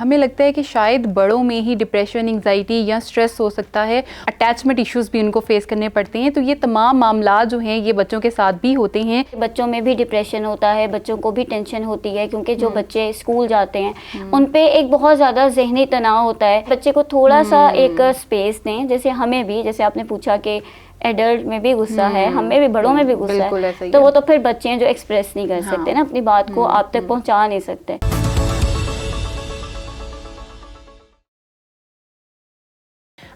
ہمیں لگتا ہے کہ شاید بڑوں میں ہی ڈپریشن، انگزائٹی یا اسٹریس ہو سکتا ہے، اٹیچمنٹ ایشوز بھی ان کو فیس کرنے پڑتے ہیں، تو یہ تمام معاملات جو ہیں یہ بچوں کے ساتھ بھی ہوتے ہیں۔ بچوں میں بھی ڈپریشن ہوتا ہے، بچوں کو بھی ٹینشن ہوتی ہے، کیونکہ جو بچے اسکول جاتے ہیں ان پہ ایک بہت زیادہ ذہنی تناؤ ہوتا ہے۔ بچے کو تھوڑا سا ایک اسپیس دیں، جیسے ہمیں بھی، جیسے آپ نے پوچھا کہ ایڈلٹ میں بھی غصہ ہے، ہمیں بھی، بڑوں میں بھی غصہ ہے، تو وہ تو پھر بچے ہیں جو ایکسپریس نہیں کر سکتے نا اپنی بات کو، آپ تک پہنچا نہیں سکتے۔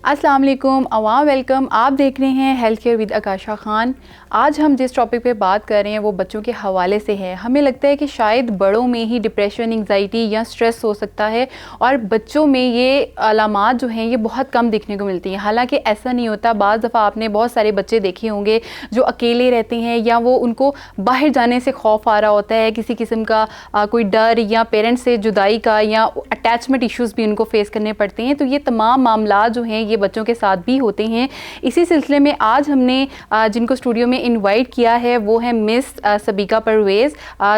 السلام علیکم عوام، ویلکم، آپ دیکھ رہے ہیں ہیلتھ کیئر ود اکاشا خان۔ آج ہم جس ٹاپک پہ بات کر رہے ہیں وہ بچوں کے حوالے سے ہے۔ ہمیں لگتا ہے کہ شاید بڑوں میں ہی ڈپریشن، انگزائٹی یا اسٹریس ہو سکتا ہے، اور بچوں میں یہ علامات جو ہیں یہ بہت کم دیکھنے کو ملتی ہیں۔ حالانکہ ایسا نہیں ہوتا، بعض دفعہ آپ نے بہت سارے بچے دیکھے ہوں گے جو اکیلے رہتے ہیں، یا وہ ان کو باہر جانے سے خوف آ رہا ہوتا ہے، کسی قسم کا کوئی ڈر، یا پیرنٹس سے جدائی کا، یا اٹیچمنٹ ایشوز بھی ان کو فیس کرنے پڑتے ہیں۔ تو یہ تمام معاملات جو ہیں یہ بچوں کے ساتھ بھی ہوتے ہیں۔ اسی سلسلے میں آج ہم نے جن کو اسٹوڈیو میں انوائٹ کیا ہے وہ ہے مس سبیکہ پرویز،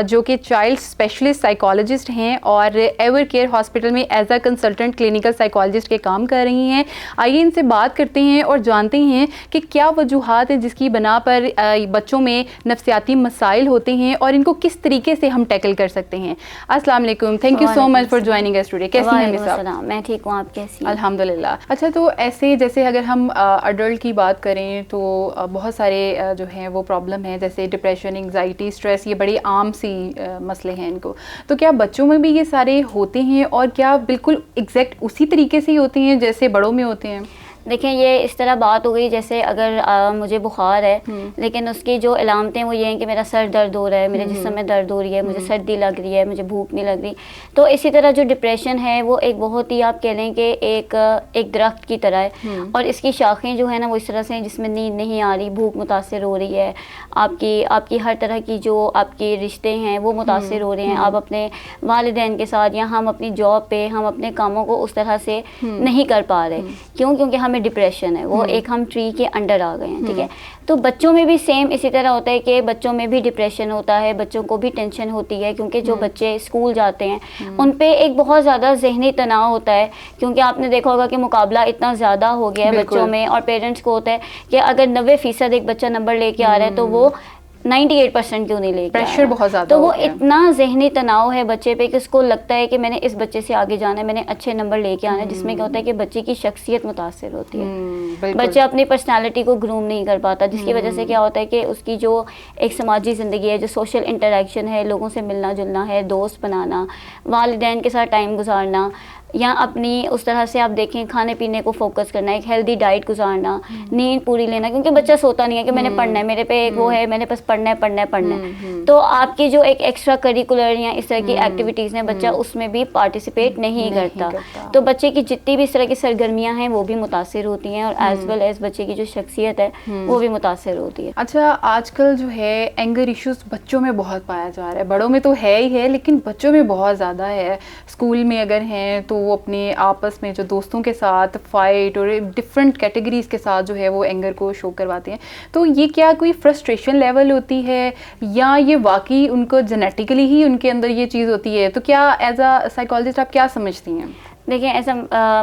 جو کہ چائلڈ اسپیشلسٹ سائیکالوجسٹ ہیں اور ایور کیئر ہاسپٹل میں as a consultant clinical psychologist کے کام کر رہی ہیں۔ آئیے ان سے بات کرتے ہیں اور جانتے ہیں کہ کیا وجوہات ہیں جس کی بنا پر بچوں میں نفسیاتی مسائل ہوتے ہیں اور ان کو کس طریقے سے ہم ٹیکل کر سکتے ہیں۔ السلام علیکم، thank you so much for joining us today. کیسی ہیں مس آپ؟ میں ٹھیک ہوں، آپ کیسی ہیں؟ الحمدللہ۔ اچھا، تو ایسے جیسے اگر ہم اڈلٹ کی بات کریں تو بہت سارے جو ہیں وہ پرابلم ہیں، جیسے ڈپریشن، انگزائٹی، اسٹریس، یہ بڑی عام سی مسئلے ہیں ان کو۔ تو کیا بچوں میں بھی یہ سارے ہوتے ہیں، اور کیا بالکل ایگزیکٹ اسی طریقے سے ہی ہوتے ہیں جیسے بڑوں میں ہوتے ہیں؟ دیکھیں، یہ اس طرح بات ہو گئی جیسے اگر مجھے بخار ہے لیکن اس کی جو علامتیں وہ یہ ہیں کہ میرا سر درد ہو رہا ہے، میرے جسم میں درد ہو رہی ہے، مجھے سردی لگ رہی ہے، مجھے بھوک نہیں لگ رہی۔ تو اسی طرح جو ڈپریشن ہے وہ ایک بہت ہی، آپ کہہ لیں کہ ایک درخت کی طرح ہے، اور اس کی شاخیں جو ہیں نا وہ اس طرح سے ہیں جس میں نیند نہیں آ رہی، بھوک متاثر ہو رہی ہے، آپ کی ہر طرح کی جو آپ کے رشتے ہیں وہ متاثر ہو رہے ہیں، آپ اپنے والدین کے ساتھ یا ہم اپنی جاب پہ ہم اپنے کاموں کو اس طرح سے نہیں کر پا رہے۔ کیونکہ ہمیں ڈپریشن ہے، وہ ایک ہم ٹری کے انڈر آ گئے ہیں، ٹھیک ہے۔ تو بچوں میں بھی سیم اسی طرح ہوتا ہے کہ بچوں میں بھی ڈپریشن ہوتا ہے، بچوں کو بھی ٹینشن ہوتی ہے، کیونکہ جو بچے اسکول جاتے ہیں ان پہ ایک بہت زیادہ ذہنی تناؤ ہوتا ہے، کیونکہ آپ نے دیکھا ہوگا کہ مقابلہ اتنا زیادہ ہو گیا ہے بچوں میں، اور پیرنٹس کو ہوتا ہے کہ اگر 90% ایک بچہ نمبر لے کے آ رہا ہے تو وہ 98% کیوں نہیں لے کے پریشر بہت زیادہ تو وہ اتنا ذہنی تناؤ ہے بچے پہ کہ اس کو لگتا ہے کہ میں نے اس بچے سے آگے جانا ہے، میں نے اچھے نمبر لے کے آنا ہے، جس میں کیا ہوتا ہے کہ بچے کی شخصیت متاثر ہوتی ہے، بچہ اپنی پرسنالٹی کو گروم نہیں کر پاتا، جس کی وجہ سے کیا ہوتا ہے کہ اس کی جو ایک سماجی زندگی ہے، جو سوشل انٹریکشن ہے، لوگوں سے ملنا جلنا ہے، دوست بنانا، والدین کے ساتھ ٹائم گزارنا، یا اپنی اس طرح سے آپ دیکھیں کھانے پینے کو فوکس کرنا، ایک ہیلدی ڈائٹ گزارنا، نیند پوری لینا، کیونکہ بچہ سوتا نہیں ہے کہ میں نے پڑھنا ہے، میرے پہ ایک وہ ہے، میں نے بس پڑھنا ہے۔ تو آپ کی جو ایک ایکسٹرا کریکولر یا اس طرح کی ایکٹیویٹیز ہیں بچہ اس میں بھی پارٹیسپیٹ نہیں کرتا، تو بچے کی جتنی بھی اس طرح کی سرگرمیاں ہیں وہ بھی متاثر ہوتی ہیں، اور ایز ویل ایز بچے کی جو شخصیت ہے وہ بھی متاثر ہوتی ہے۔ اچھا، آج کل جو ہے اینگر ایشوز بچوں میں بہت پایا جا رہا ہے، بڑوں میں تو ہے ہی ہے لیکن بچوں میں بہت زیادہ ہے۔ اسکول میں اگر ہیں تو وہ اپنے آپس میں جو دوستوں کے ساتھ فائٹ اور ڈفرینٹ کیٹیگریز کے ساتھ جو ہے وہ اینگر کو شو کرواتے ہیں، تو یہ کیا کوئی فرسٹریشن لیول ہوتی ہے، یا یہ واقعی ان کو جینیٹیکلی ہی ان کے اندر یہ چیز ہوتی ہے؟ تو کیا ایز اے سائیکالوجسٹ آپ کیا سمجھتی ہیں؟ دیکھیں، ایسا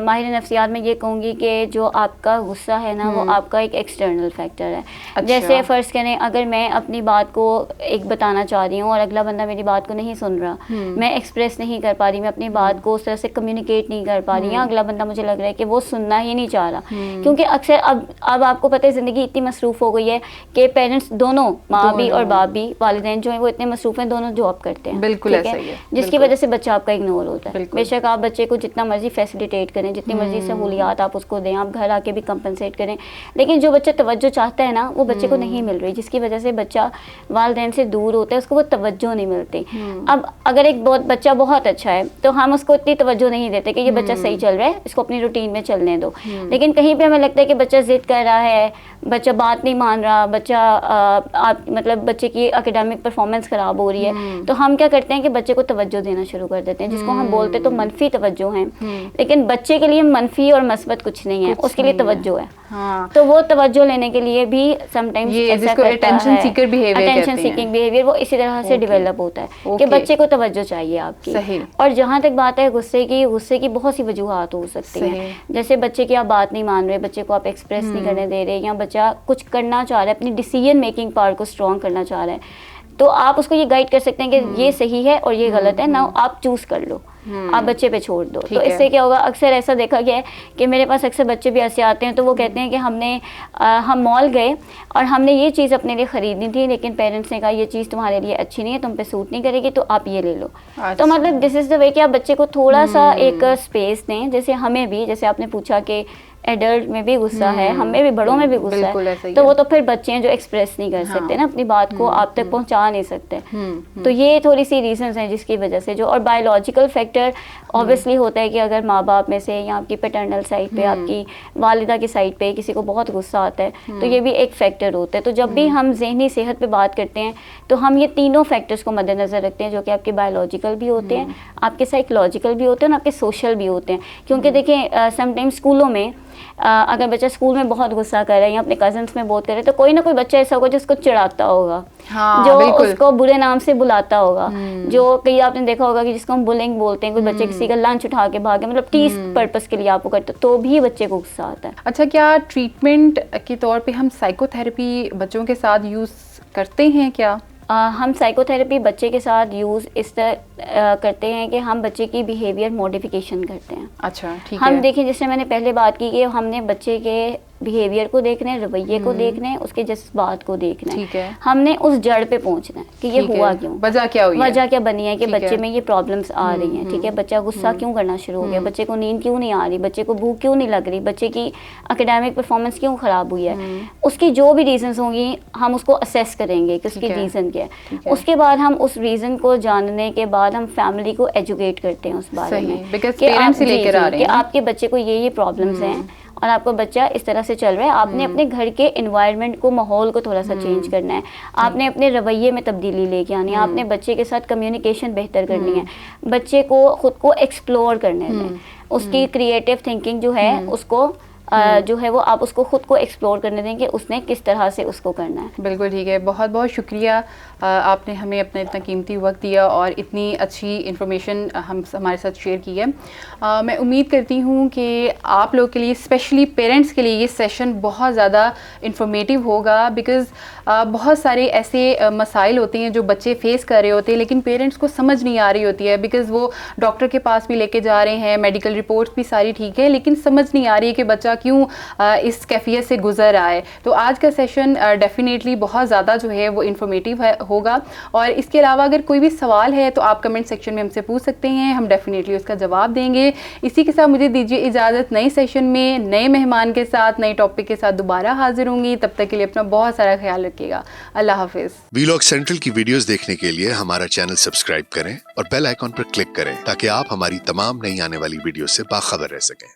ماہر نفسیات میں یہ کہوں گی کہ جو آپ کا غصہ ہے نا وہ آپ کا ایک ایکسٹرنل فیکٹر ہے۔ جیسے فرض کریں اگر میں اپنی بات کو ایک بتانا چاہ رہی ہوں اور اگلا بندہ میری بات کو نہیں سن رہا، میں ایکسپریس نہیں کر پا رہی، میں اپنی بات کو اس طرح سے کمیونیکیٹ نہیں کر پا رہی، یا اگلا بندہ مجھے لگ رہا ہے کہ وہ سننا ہی نہیں چاہ رہا، کیونکہ اکثر اب آپ کو پتہ ہے زندگی اتنی مصروف ہو گئی ہے کہ پیرنٹس دونوں، ماں بھی اور باپ بھی، والدین جو ہیں وہ اتنے مصروف ہیں، دونوں جاب کرتے ہیں، بالکل ایسا ہی ہے، جس کی وجہ سے بچہ آپ کا اگنور ہوتا ہے۔ بے شک آپ بچے کو جتنا مرضی فیسیلیٹیٹ کریں، جتنی مرضی سہولیات آپ اس کو دیں، آپ گھر آ کے بھی کمپنسیٹ کریں، لیکن جو بچہ توجہ چاہتا ہے نا وہ بچے کو نہیں مل رہی، جس کی وجہ سے بچہ والدین سے دور ہوتا ہے، اس کو وہ توجہ نہیں ملتی۔ اب اگر ایک بچہ بہت اچھا ہے تو ہم اس کو اتنی توجہ نہیں دیتے کہ یہ بچہ صحیح چل رہا ہے، اس کو اپنی روٹین میں چلنے دو، لیکن کہیں پہ ہمیں لگتا ہے کہ بچہ ضد کر رہا ہے، بچہ بات نہیں مان رہا، مطلب بچے کی اکیڈمک پرفارمنس خراب ہو رہی ہے، تو ہم کیا کرتے ہیں کہ بچے کو توجہ دینا شروع کر دیتے ہیں، جس کو ہم بولتے تو منفی توجہ ہیں، لیکن بچے کے لیے منفی اور مثبت کچھ نہیں ہے, اس کے لیے توجہ ہے. ہاں, تو وہ توجہ لینے کے لیے بھی سم ٹائمز ایسا کرتا ہے, اٹینشن سیکر بیہیویئر, وہ اسی طرح سے ڈیولپ ہوتا ہے کہ بچے کو توجہ چاہیے آپ کی. اور جہاں تک بات ہے غصے کی بہت سی وجوہات ہو سکتی ہیں. جیسے بچے کی آپ بات نہیں مان رہے, بچے کو آپ ایکسپریس نہیں کرنے دے رہے, یا بچہ کچھ کرنا چاہ رہا ہے, اپنی ڈیسیژن میکنگ پاور کو اسٹرانگ کرنا چاہ رہا ہے, تو آپ اس کو یہ گائیڈ کر سکتے ہیں کہ یہ صحیح ہے اور یہ غلط ہے, نہ آپ چوز کر لو, آپ بچے پہ چھوڑ دو. تو اس سے کیا ہوگا, اکثر ایسا دیکھا گیا ہے کہ میرے پاس اکثر بچے بھی ایسے آتے ہیں, تو وہ کہتے ہیں کہ ہم مال گئے اور ہم نے یہ چیز اپنے لیے خریدنی تھی, لیکن پیرنٹس نے کہا یہ چیز تمہارے لیے اچھی نہیں ہے, تم پہ سوٹ نہیں کرے گی, تو آپ یہ لے لو. تو مطلب دس از دا وے کہ آپ بچے کو تھوڑا سا ایک اسپیس دیں. جیسے ہمیں بھی, جیسے آپ نے پوچھا کہ ایڈلٹ میں بھی غصہ ہے, ہمیں بھی, بڑوں میں بھی غصہ ہے, تو وہ تو پھر بچے ہیں جو ایکسپریس نہیں کر سکتے نا اپنی بات کو, آپ تک پہنچا نہیں سکتے. تو یہ تھوڑی سی ریزنز ہیں جس کی وجہ سے جو, اور بایولوجیکل فیکٹر اوبیسلی ہوتا ہے کہ اگر ماں باپ میں سے یا آپ کی پیٹرنل سائڈ پہ, آپ کی والدہ کی سائڈ پہ کسی کو بہت غصہ آتا ہے, تو یہ بھی ایک فیکٹر ہوتا ہے. تو جب بھی ہم ذہنی صحت پہ بات کرتے ہیں تو ہم یہ تینوں فیکٹرز کو مد نظر رکھتے ہیں, جو کہ آپ کے بایولوجیکل بھی ہوتے ہیں, آپ کے سائیکولوجیکل بھی ہوتے ہیں, اور آپ کے سوشل بھی ہوتے ہیں. کیونکہ دیکھیں سم ٹائم اسکولوں میں اگر بچہ اسکول میں بہت غصہ کر رہا ہے یا اپنے کزنس میں بہت کرے, تو کوئی نہ کوئی بچہ ایسا ہوگا جو اس کو چڑھاتا ہوگا, جو اس کو برے نام سے بلاتا ہوگا, جو کئی آپ نے دیکھا ہوگا کہ جس کو ہم بلنگ بولتے ہیں, کوئی بچے کسی کا لنچ اٹھا کے بھاگے, مطلب ٹیس پرپس کے لیے آپ کو کرتے, تو بھی بچے کو غصہ آتا ہے. اچھا, کیا ٹریٹمنٹ کے طور پہ ہم سائیکو تھراپی بچوں کے ساتھ یوز کرتے ہیں کیا؟ ہم سائیکو تھراپی بچے کے ساتھ یوز اس طرح کرتے ہیں کہ ہم بچے کی بیہیویئر موڈیفیکیشن کرتے ہیں. اچھا, ٹھیک ہے. ہم دیکھیں, جس میں نے پہلے بات کی کہ ہم نے بچے کے بیہیویئر کو دیکھنا ہے, رویے کو دیکھنا ہے, اس کے جذبات کو دیکھنا ہے. ٹھیک ہے. ہم نے اس جڑ پہ پہنچنا ہے کہ یہ ہوا کیوں, وجہ کیا ہوئی, وجہ کیا بنی ہے کہ بچے میں یہ پرابلمس آ رہی ہیں. ٹھیک ہے, بچہ غصہ کیوں کرنا شروع ہو گیا, بچے کو نیند کیوں نہیں آ رہی, بچے کو بھوک کیوں نہیں لگ رہی, بچے کی اکیڈیمک پرفارمنس کیوں خراب ہوئی ہے, اس کی جو بھی ریزنز ہوں گی ہم اس کو اسیس کریں گے کہ اس کی ریزن کیا ہے. اس کے بعد ہم اس ریزن کو جاننے کے بعد ہم فیملی کو ایجوکیٹ کرتے ہیں اس بارے میں کہ آپ کے بچے کو یہ پرابلمس ہیں اور آپ کا بچہ اس طرح سے چل رہا ہے. آپ نے اپنے گھر کے انوائرمنٹ کو, ماحول کو تھوڑا سا چینج کرنا ہے, آپ نے اپنے رویے میں تبدیلی لے کے آنی ہے, آپ نے بچے کے ساتھ کمیونیکیشن بہتر کرنی ہے, بچے کو خود کو ایکسپلور کرنے دیں, اس کی کریٹیو تھنکنگ جو ہے اس کو جو ہے وہ آپ اس کو خود کو ایکسپلور کرنے دیں کہ اس نے کس طرح سے اس کو کرنا ہے. بالکل ٹھیک ہے, بہت بہت شکریہ آپ نے ہمیں اپنا اتنا قیمتی وقت دیا اور اتنی اچھی انفارمیشن ہمارے ساتھ شیئر کی ہے. میں امید کرتی ہوں کہ آپ لوگ کے لیے, اسپیشلی پیرنٹس کے لیے, یہ سیشن بہت زیادہ انفارمیٹیو ہوگا, بیکاز بہت سارے ایسے مسائل ہوتے ہیں جو بچے فیس کر رہے ہوتے ہیں لیکن پیرنٹس کو سمجھ نہیں آ رہی ہوتی ہے, بیکاز وہ ڈاکٹر کے پاس بھی لے کے جا رہے ہیں, میڈیکل رپورٹس بھی ساری ٹھیک ہے, لیکن سمجھ نہیں آ رہی ہے کہ بچہ کیوں اس کیفیت سے گزر رہا ہے. تو آج کا سیشن ڈیفینیٹلی بہت زیادہ جو ہے وہ انفارمیٹیو ہوگا. اور اس کے علاوہ اگر کوئی بھی سوال ہے تو آپ کمنٹ سیکشن میں ہم سے پوچھ سکتے ہیں, ہم ڈیفینیٹلی اس کا جواب دیں گے. اسی کے ساتھ مجھے دیجیے اجازت, نئے سیشن میں نئے مہمان کے ساتھ, نئے ٹاپک کے ساتھ دوبارہ حاضر ہوں گی. تب تک کے لیے اپنا بہت سارا خیال رکھیے گا. اللہ حافظ. ویلاگ سینٹرل کی ویڈیوز دیکھنے کے لیے ہمارا چینل سبسکرائب کریں اور بیل آئیکن پر کلک کریں تاکہ آپ ہماری تمام نئی آنے والی ویڈیو سے باخبر رہ سکیں.